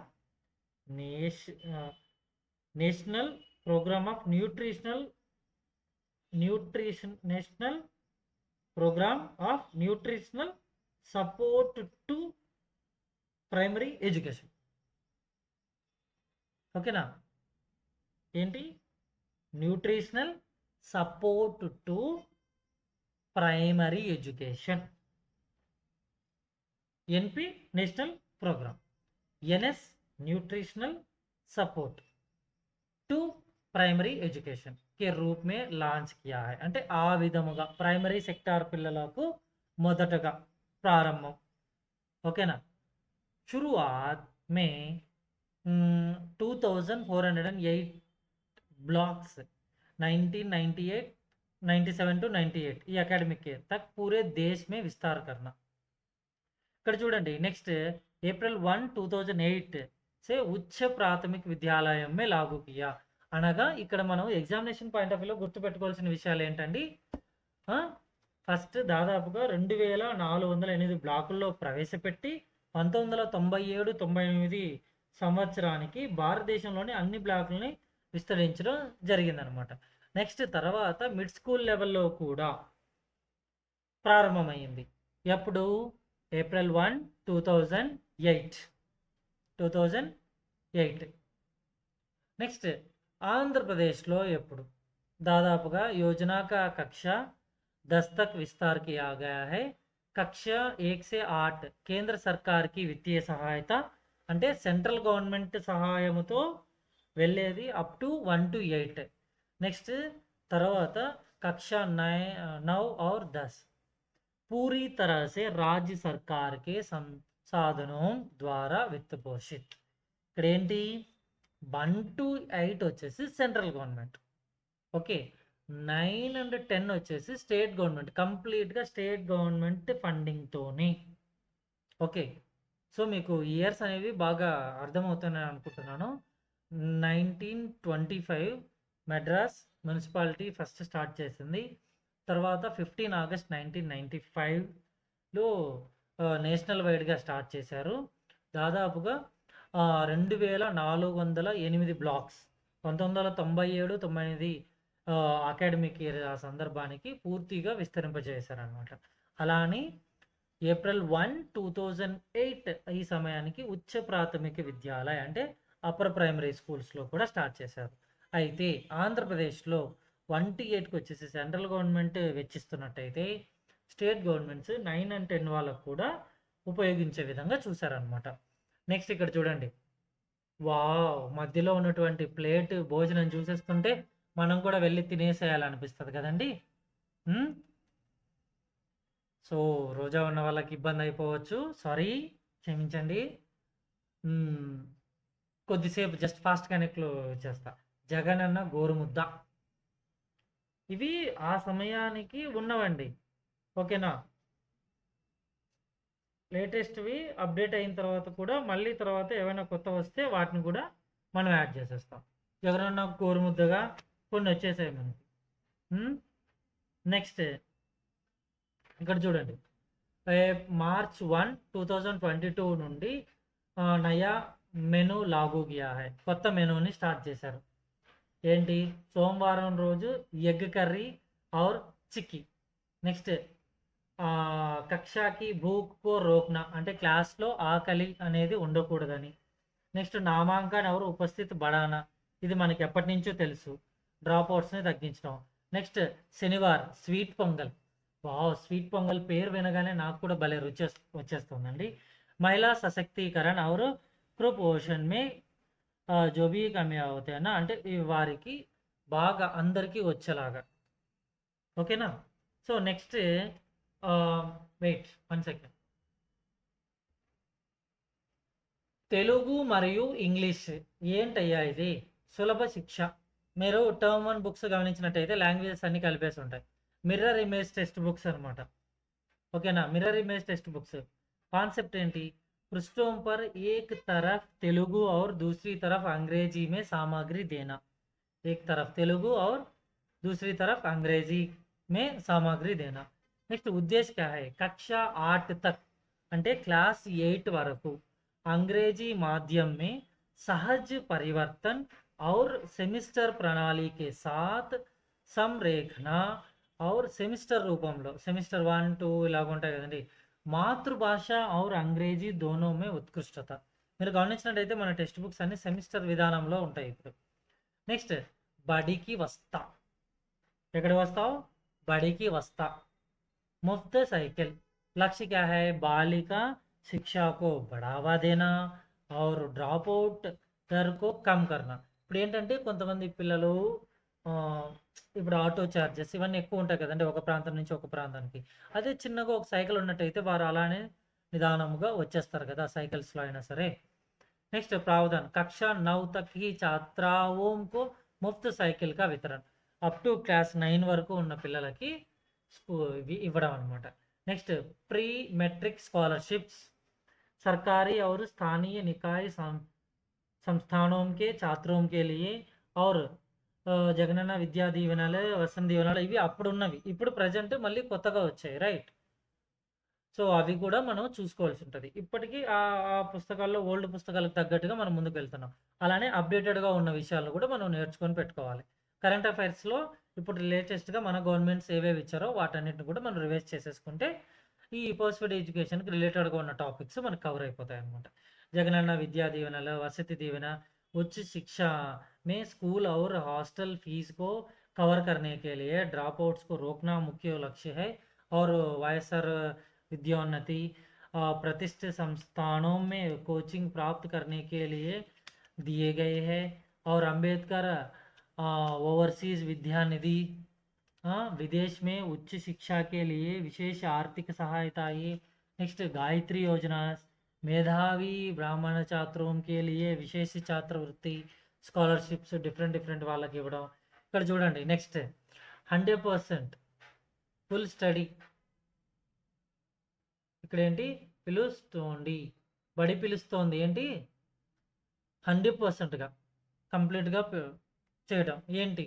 national programme of national programme of nutritional support to primary education. ఓకేనా? ఏంటి? Nutritional support to primary education. NP national programme, NS nutritional support to primary education के रूप में launch किया है. అంటే ఆ విధముగా ప్రైమరీ సెక్టార్ పిల్లలకు మొదటగా ప్రారంభం. ఓకేనా? शुरुआत में 2408 ब्लॉक्स 1998 97 to 98 ఈ అకాడమిక్ ఇయర్ तक पूरे देश में विस्तार करना. ఇక్కడ చూడండి నెక్స్ట్ अप्रैल 1 2008 से उच्च प्राथमिक विद्यालయం में लागू किया. అనగా ఇక్కడ మనం ఎగ్జామినేషన్ పాయింట్ ఆఫ్ వ్యూలో గుర్తుపెట్టుకోవాల్సిన విషయాలు ఏంటండి? ఫస్ట్ దాదాపుగా 2408 బ్లాకుల్లో ప్రవేశపెట్టి 1997-98 సంవత్సరానికి భారతదేశంలోని అన్ని బ్లాకులని విస్తరించడం జరిగిందనమాట. నెక్స్ట్ తర్వాత మిడ్ స్కూల్ లెవెల్లో కూడా ప్రారంభమైంది. ఎప్పుడు? ఏప్రిల్ 1 2008. నెక్స్ట్ ఆంధ్రప్రదేశ్లో ఎప్పుడు? దాదాపుగా యోజనా కా కక్ష 10 तक विस्तार किया गया है। कक्षा 1 से 8 కేంద్ర సర్కార్‌కి విత్తీయ సహాయత అంటే సెంట్రల్ గవర్నమెంట్ సహాయముతో వెళ్ళేది అప్ టు 1-8. నెక్స్ట్ తర్వాత कक्षा 9 और 10 पूरी तरह से राज्य सरकार के संसाधनों ద్వారా విత్త పోషిత్. ఇక్కడ ఏంటి 1-8 వచ్చేసి సెంట్రల్ గవర్నమెంట్, ఓకే. 9 అండ్ 10 వచ్చేసి స్టేట్ గవర్నమెంట్, కంప్లీట్గా స్టేట్ గవర్నమెంట్ ఫండింగ్తోని, ఓకే. సో మీకు ఇయర్స్ అనేవి బాగా అర్థమవుతున్నాయని అనుకుంటున్నాను. 1925 మెడ్రాస్ మున్సిపాలిటీ ఫస్ట్ స్టార్ట్ చేసింది. తర్వాత 15 ఆగస్ట్ 1995లో నేషనల్ వైడ్గా స్టార్ట్ చేశారు. దాదాపుగా 2408 బ్లాక్స్ 1997-99 అకాడమిక్ ఇయర్ ఆ సందర్భానికి పూర్తిగా విస్తరింపజేశారనమాట. అలా అని ఏప్రిల్ 1, 2008 ఈ సమయానికి ఉచ్చ ప్రాథమిక విద్యాలయ అంటే అప్పర్ ప్రైమరీ స్కూల్స్లో కూడా స్టార్ట్ చేశారు. అయితే ఆంధ్రప్రదేశ్లో 1-8కి వచ్చేసి సెంట్రల్ గవర్నమెంట్ వెచ్చిస్తున్నట్టయితే స్టేట్ గవర్నమెంట్స్ 9 అండ్ 10 వాళ్ళకు కూడా ఉపయోగించే విధంగా చూసారనమాట. నెక్స్ట్ ఇక్కడ చూడండి, వావ్, మధ్యలో ఉన్నటువంటి ప్లేట్ భోజనం చూసేస్తుంటే మనం కూడా వెళ్ళి తినేసేయాలనిపిస్తుంది కదండి. సో రోజా ఉన్న వాళ్ళకి ఇబ్బంది అయిపోవచ్చు, సారీ, క్షమించండి. కొద్దిసేపు జస్ట్ ఫాస్ట్ కనెక్ట్లో చేస్తా. జగనన్న గోరుముద్ద, ఇవి ఆ సమయానికి ఉన్నవండి, ఓకేనా. లేటెస్ట్వి అప్డేట్ అయిన తర్వాత కూడా మళ్ళీ తర్వాత ఏమైనా కొత్త వస్తే వాటిని కూడా మనం యాడ్ చేసేస్తాం. జగనన్న గోరుముద్దగా కొన్ని వచ్చేసాయి మనకి. నెక్స్ట్ ఇక్కడ చూడండి, మార్చ్ 1, 2022 నుండి నయా మెనూ లాగు కియా హై, కొత్త మెనూని స్టార్ట్ చేశారు. ఏంటి, సోమవారం రోజు egg curry or chikki. Next కక్షాకి భూక్ కో రోక్నా అంటే క్లాస్లో ఆకలి అనేది ఉండకూడదని. నెక్స్ట్ నామాంకన్ ఎవరు ఉపస్థితి బడానా, ఇది మనకి ఎప్పటి నుంచో తెలుసు, డ్రాప్ అవుట్స్ని తగ్గించడం. నెక్స్ట్ శనివారం sweet pongal, wow, sweet pongal పేరు వినగానే నాకు కూడా భలే రుచి వచ్చేస్తుందండి. మహిళా సశక్తీకరణ ఎవరు కుపోషణ్ మే जो भी कमी అవుతాయి అన్న అంటే వారికి బాగా అందరికీ వచ్చేలాగా, ఓకేనా. So next wait 1 second, Telugu మరియు ఇంగ్లీష్ ఏంటయ్యా ఇది, సులభ శిక్ష. మీరు టర్మ్ 1 బుక్స్ గమనించినట్టయితే లాంగ్వేజెస్ అన్ని కలిపేసి ఉంటాయి. మిర్రర్ ఇమేజ్ టెక్స్ట్ బుక్స్ అనమాట, ఓకేనా. Mirror image text books concept ఏంటి, पृष्ठों पर एक तरफ तेलुगु और दूसरी तरफ अंग्रेजी में सामग्री देना, एक तरफ तेलुगु और दूसरी तरफ अंग्रेजी में सामग्री देना. नेक्स्ट उद्देश्य क्या है, कक्षा 8 तक అంటే क्लास 8 వరకు अंग्रेजी माध्यम में सहज परिवर्तन और सेमिस्टर प्रणाली के साथ संरेखना और सेमिस्टर రూపంలో సెమిస్టర్ 1, 2 ఇలాగ ఉంటాయి కదండి. మాతృభాష और అంగ్రేజీ దోనో మే ఉత్కృష్టత. మీరు గమనించినట్టయితే మన టెక్స్ట్ బుక్స్ అన్ని సెమిస్టర్ విధానంలో ఉంటాయి ఇప్పుడు. నెక్స్ట్ బడికి వస్తా, ఎక్కడ వస్తావు, బడికి వస్తా. ముఫ్త్ సైకిల్, लक्ष्य क्या है, बालिका शिक्षा को बढ़ावा देना और ड्रॉप आउट दर को कम करना. ఇప్పుడు ఏంటంటే కొంతమంది పిల్లలు ఇప్పుడు ఆటో ఛార్జెస్ ఇవన్నీ ఎక్కువ ఉంటాయి కదండి ఒక ప్రాంతం నుంచి ఒక ప్రాంతానికి. అదే చిన్నగా ఒక సైకిల్ ఉన్నట్టయితే వారు అలానే నిదానముగా వచ్చేస్తారు కదా సైకిల్స్లో అయినా సరే. నెక్స్ట్ प्रावधान, कक्षा 9 तक ही छात्राओं को मुफ्त साइकिल का वितरण, అప్ టు క్లాస్ 9 వరకు ఉన్న పిల్లలకి ఇవ్వడం అనమాట. नेक्स्ट प्री मैट्रिक स्कॉलरशिप्स, सरकारी और स्थानीय निकाय संस्थानों के छात्रों के लिए और జగనన్న విద్యా దీవెనలు, వసంత దీవెనలు ఇవి అప్పుడు ఉన్నవి, ఇప్పుడు ప్రజెంట్ మళ్ళీ కొత్తగా వచ్చాయి, రైట్. సో అవి కూడా మనం చూసుకోవాల్సి ఉంటుంది. ఇప్పటికీ ఆ పుస్తకాల్లో ఓల్డ్ పుస్తకాలకు తగ్గట్టుగా మనం ముందుకు వెళ్తున్నాం. అలానే అప్డేటెడ్గా ఉన్న విషయాలను కూడా మనం నేర్చుకొని పెట్టుకోవాలి. కరెంట్ అఫైర్స్లో ఇప్పుడు లేటెస్ట్గా మన గవర్నమెంట్స్ ఏవేవి ఇచ్చారో వాటన్నిటిని కూడా మనం రివైజ్ చేసేసుకుంటే ఈ పోస్ట్ ఎడ్యుకేషన్కి రిలేటెడ్గా ఉన్న టాపిక్స్ మనకు కవర్ అయిపోతాయి అనమాట. జగనన్న విద్యా దీవెనలు, వసతి దీవెన, उच्च शिक्षा में स्कूल और हॉस्टल फीस को कवर करने के लिए ड्रॉप आउट्स को रोकना मुख्य लक्ष्य है। और वाईएसआर विद्योन्नति प्रतिष्ठित संस्थानों में कोचिंग प्राप्त करने के लिए दिए गए हैं। और अंबेडकर ओवरसीज विद्या निधि विदेश में उच्च शिक्षा के लिए विशेष आर्थिक सहायता ये। नेक्स्ट गायत्री योजना मेधावी ब्राह्मण छात्रों के लिए विशेष छात्रवृत्ति స్కాలర్షిప్స్ డిఫరెంట్ డిఫరెంట్ వాళ్ళకి ఇవ్వడం. ఇక్కడ చూడండి నెక్స్ట్ 100% ఫుల్ స్టడీ. ఇక్కడ ఏంటి పిలుస్తోంది, బడి పిలుస్తోంది ఏంటి 100%గా కంప్లీట్గా చేయడం. ఏంటి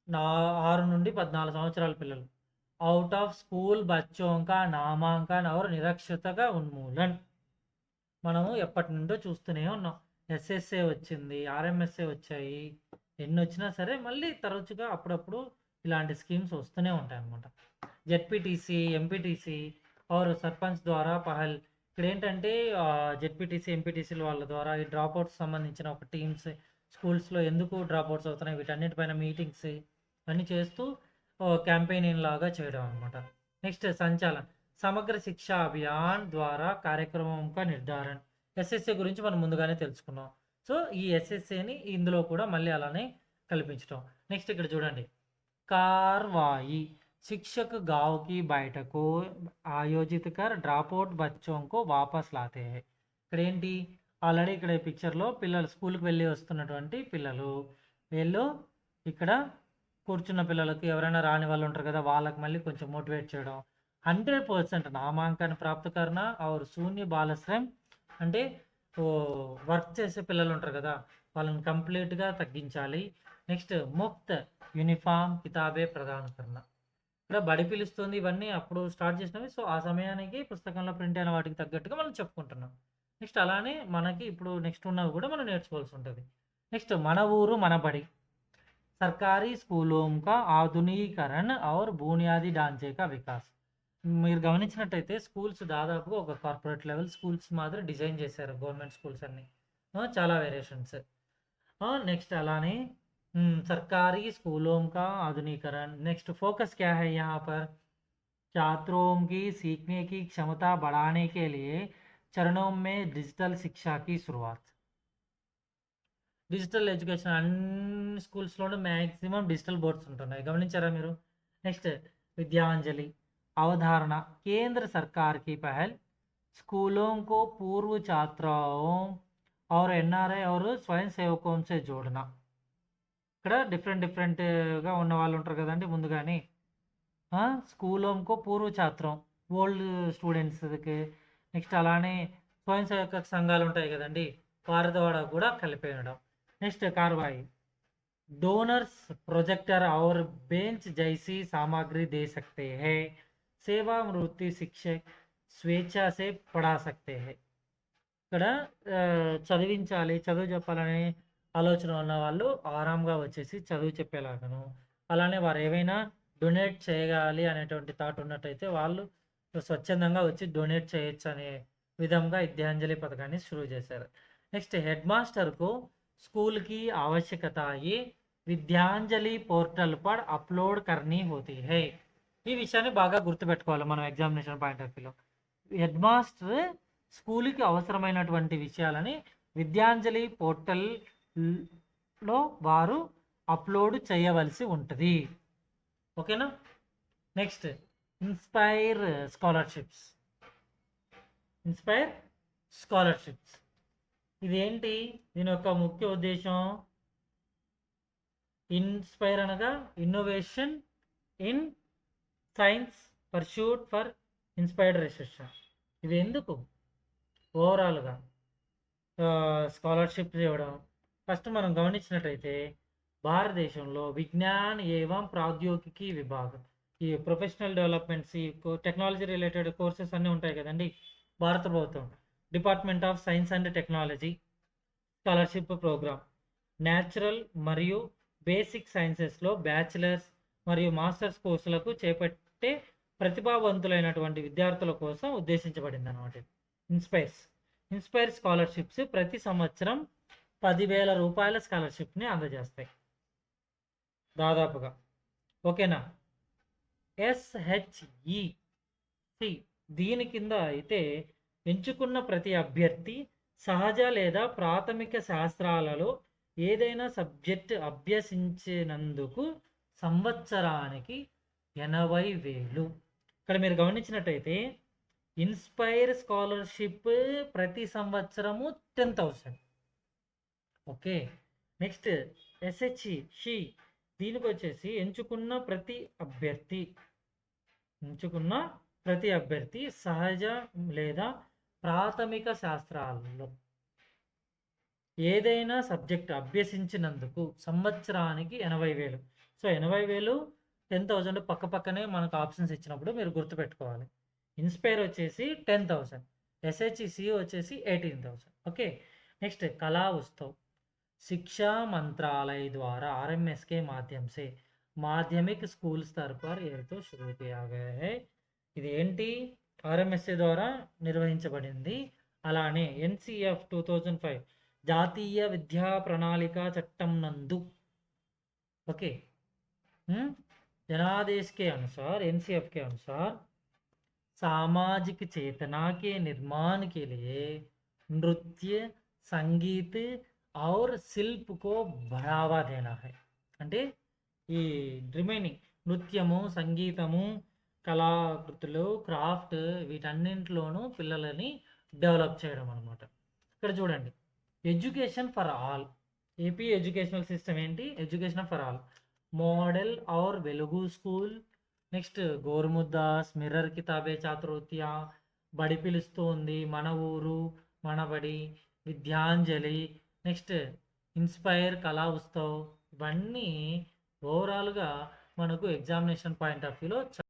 6 నుండి 14 సంవత్సరాల పిల్లలు. అవుట్ ఆఫ్ స్కూల్ బచ్చోं का नामांकन और निरक्षरता का उन्मूलन. మనము ఎప్పటి నుండో చూస్తూనే ఉన్నాం. ఎస్ఎస్ఏ వచ్చింది, ఆర్ఎంఎస్ఏ వచ్చాయి, ఎన్ని వచ్చినా సరే మళ్ళీ తరచుగా అప్పుడప్పుడు ఇలాంటి స్కీమ్స్ వస్తూనే ఉంటాయి అన్నమాట. జెడ్పీటీసీ ఎంపీటీసీ और సర్పంచ్ ద్వారా పహల్. ఇక్కడ ఏంటంటే జెడ్పీటీసీ ఎంపీటీసీల వాళ్ళ ద్వారా ఈ డ్రాప్ అవుట్స్ సంబంధించిన ఒక టీమ్స్ స్కూల్స్లో ఎందుకు డ్రాప్ అవుట్స్ అవుతున్నాయి వీటన్నిటిపైన మీటింగ్స్ అన్నీ చేస్తూ క్యాంపెయినింగ్ లాగా చేయడం అనమాట. నెక్స్ట్ సంచాలన్ సమగ్ర శిక్ష అభియాన్ ద్వారా కార్యక్రమం యొక్క నిర్ధారణ. ఎస్ఎస్ఏ గురించి మనం ముందుగానే తెలుసుకున్నాం. సో ఈ ఎస్ఎస్ఏని ఇందులో కూడా మళ్ళీ అలానే కల్పించడం. నెక్స్ట్ ఇక్కడ చూడండి कार्रवाई शिक्षक गांव की बैठक को आयोजित कर ड्रॉप आउट बच्चों को वापस लाते हैं. ఇక్కడ ఏంటి ఆల్రెడీ ఇక్కడ పిక్చర్లో పిల్లలు స్కూల్కి వెళ్ళి వస్తున్నటువంటి పిల్లలు వీళ్ళు ఇక్కడ కూర్చున్న పిల్లలకి ఎవరైనా రాని వాళ్ళు ఉంటారు కదా వాళ్ళకి మళ్ళీ కొంచెం మోటివేట్ చేయడం. 100% నామాంకన ప్రాప్త కరణ और శూన్య బాలశ్రయం అంటే వర్క్ చేసే పిల్లలు ఉంటారు కదా వాళ్ళని కంప్లీట్గా తగ్గించాలి. నెక్స్ట్ ముక్త్ యూనిఫామ్ కితాబే ప్రదాన కరణ. ఇక్కడ బడి పిలుస్తుంది ఇవన్నీ అప్పుడు స్టార్ట్ చేసినవి. సో ఆ సమయానికి పుస్తకంలో ప్రింట్ అయిన వాటికి తగ్గట్టుగా మనం చెప్పుకుంటున్నాం. నెక్స్ట్ అలానే మనకి ఇప్పుడు నెక్స్ట్ ఉన్నవి కూడా మనం నేర్చుకోవాల్సి ఉంటుంది. నెక్స్ట్ మన ఊరు మన బడి సర్కారీ స్కూलों का ఆధునీకరణ और బునియాదీ ढांचे का विकास. మీరు గమనించినట్టయితే స్కూల్స్ దాదాపుగా ఒక కార్పొరేట్ లెవెల్ స్కూల్స్ మాదిరి డిజైన్ చేశారు గవర్నమెంట్ స్కూల్స్ అన్ని. చాలా వేరియేషన్స్. నెక్స్ట్ అలానే सरकारी स्कूलों का आधुनिकीकरण. नेक्स्ट फोकस क्या है यहाँ पर छात्रों की सीखने की क्षमता बढ़ाने के लिए चरणों में डिजिटल शिक्षा की शुरुआत. డిజిటల్ ఎడ్యుకేషన్ అన్ని స్కూల్స్లోనూ మ్యాక్సిమం డిజిటల్ బోర్డ్స్ ఉంటున్నాయి గమనించారా మీరు. నెక్స్ట్ విద్యాంజలి अवधारणा केंद्र सरकार की पहल स्कूलों को पूर्व छात्राओं और एनआरआई और स्वयं सेवकों से जोड़ना. ఇక్కడ డిఫరెంట్గా ఉన్న వాళ్ళు ఉంటారు కదండి ముందుగానే స్కూలోంకో పూర్వ ఛాత్రం ఓల్డ్ స్టూడెంట్స్కి. నెక్స్ట్ అలానే స్వయం సేవక సంఘాలు ఉంటాయి కదండి వారి ద్వారా కూడా కలిపేయడం. నెక్స్ట్ కార్వాయి डोनर्स प्रोजेक्टर और बेंच जैसी सामग्री दे सकते हैं. सेवानिवृत्ति शिक्षक స్వేచ్ఛ సే పడా సక్తే హై. ఇక్కడ చదివించాలి చదువు చెప్పాలనే ఆలోచన ఉన్న వాళ్ళు ఆరాంగా వచ్చేసి చదువు చెప్పేలాగను అలానే వారు ఏవైనా డొనేట్ చేయగాలి అనేటువంటి థాట్ ఉన్నట్టయితే వాళ్ళు స్వచ్ఛందంగా వచ్చి డొనేట్ చేయొచ్చు అనే విధంగా విద్యాంజలి పథకాన్ని షురూ చేశారు. నెక్స్ట్ హెడ్ మాస్టర్కు स्कूल की आवश्यकता ये విద్యాంజలి పోర్టల్ పర్ అప్లోడ్ కర్నీ హోతీ హై. ఈ విషయాన్ని బాగా గుర్తుపెట్టుకోవాలి మనం ఎగ్జామినేషన్ పాయింట్ ఆఫ్ వ్యూలో. హెడ్ మాస్టర్ స్కూల్కి అవసరమైనటువంటి విషయాలని విద్యాంజలి పోర్టల్లో వారు అప్లోడ్ చేయవలసి ఉంటుంది. ఓకేనా. Next inspire scholarships. Inspire scholarships ఇదేంటి దీని యొక్క ముఖ్య ఉద్దేశం ఇన్స్పైర్ అనగా innovation in science pursuit for inspired research. ఇది ఎందుకు ఓవరాల్గా స్కాలర్షిప్ ఇవ్వడం. ఫస్ట్ మనం గమనించినట్టయితే భారతదేశంలో విజ్ఞాన్ ఏవం ప్రౌద్యోగికి విభాగం ఈ ప్రొఫెషనల్ డెవలప్మెంట్స్ ఈ టెక్నాలజీ రిలేటెడ్ కోర్సెస్ అన్నీ ఉంటాయి కదండి. భారత ప్రభుత్వం department of science and technology scholarship programme natural మరియు బేసిక్ సైన్సెస్లో బ్యాచిలర్స్ మరియు మాస్టర్స్ కోర్సులకు చేపట్టే ప్రతిభావంతులైనటువంటి విద్యార్థుల కోసం ఉద్దేశించబడింది అన్నమాట. ఇన్స్పైర్ స్కాలర్షిప్స్ ప్రతి సంవత్సరం 10,000 రూపాయల స్కాలర్షిప్ని అందజేస్తాయి. దాదాపుగా. ఓకేనా? ఎస్హెచ్ఈ దీని కింద అయితే ఎంచుకున్న ప్రతి అభ్యర్థి సహజ లేదా ప్రాథమిక శాస్త్రాలలో ఏదైనా సబ్జెక్ట్ అభ్యసించినందుకు సంవత్సరానికి 80,000. ఇక్కడ మీరు గమనించినట్టయితే ఇన్స్పైర్ స్కాలర్షిప్ ప్రతి సంవత్సరము 10,000. ఓకే. నెక్స్ట్ ఎస్హెచ్ఈ దీనికి వచ్చేసి ఎంచుకున్న ప్రతి అభ్యర్థి సహజ లేదా ప్రాథమిక శాస్త్రాలలో ఏదైనా సబ్జెక్ట్ అభ్యసించినందుకు సంవత్సరానికి 80,000. సో 80,000 10,000 పక్క పక్కనే మనకు ఆప్షన్స్ ఇచ్చినప్పుడు మీరు గుర్తుపెట్టుకోవాలి. ఇన్స్పైర్ వచ్చేసి 10,000, ఎస్హెచ్సి వచ్చేసి 18,000. ఓకే. నెక్స్ట్ कला उत्सव शिक्षा मंत्रालय द्वारा आरएमएस के माध्यम से माध्यमिक स्कूल स्तर पर ये तो शुरू किया गया है. ఇది ఏంటి? ఆర్ఎంఎస్ఏ ద్వారా నిర్వహించబడింది. అలానే ఎన్సిఎఫ్ 2005 జాతీయ విద్యా ప్రణాళిక చట్టం నందు ओके जनादेश के अनुसार एनसीएफ के अनुसार सामाजिक चेतना के निर्माण के लिए नृत्य संगीत और शिल्प को बढ़ावा देना है. అంటే ఈ రిమైనింగ్ నృత్యము, సంగీతము, కళాకృతులు, క్రాఫ్ట్ వీటన్నింటిలోనూ పిల్లలని డెవలప్ చేయడం అనమాట. ఇక్కడ చూడండి, education for all. AP educational system ఏంటి? Education for all. మోడల్ और వెలుగు స్కూల్, నెక్స్ట్ గోరుముద్దాస్, మిర్రర్ కితాబే చాతుర్వృత్య, బడి పిలుస్తోంది, మన ఊరు మన బడి, విద్యాంజలి, నెక్స్ట్ ఇన్స్పైర్, కళా ఉత్సవ్, ఇవన్నీ ఓవరాల్గా మనకు ఎగ్జామినేషన్ పాయింట్ ఆఫ్ వ్యూలో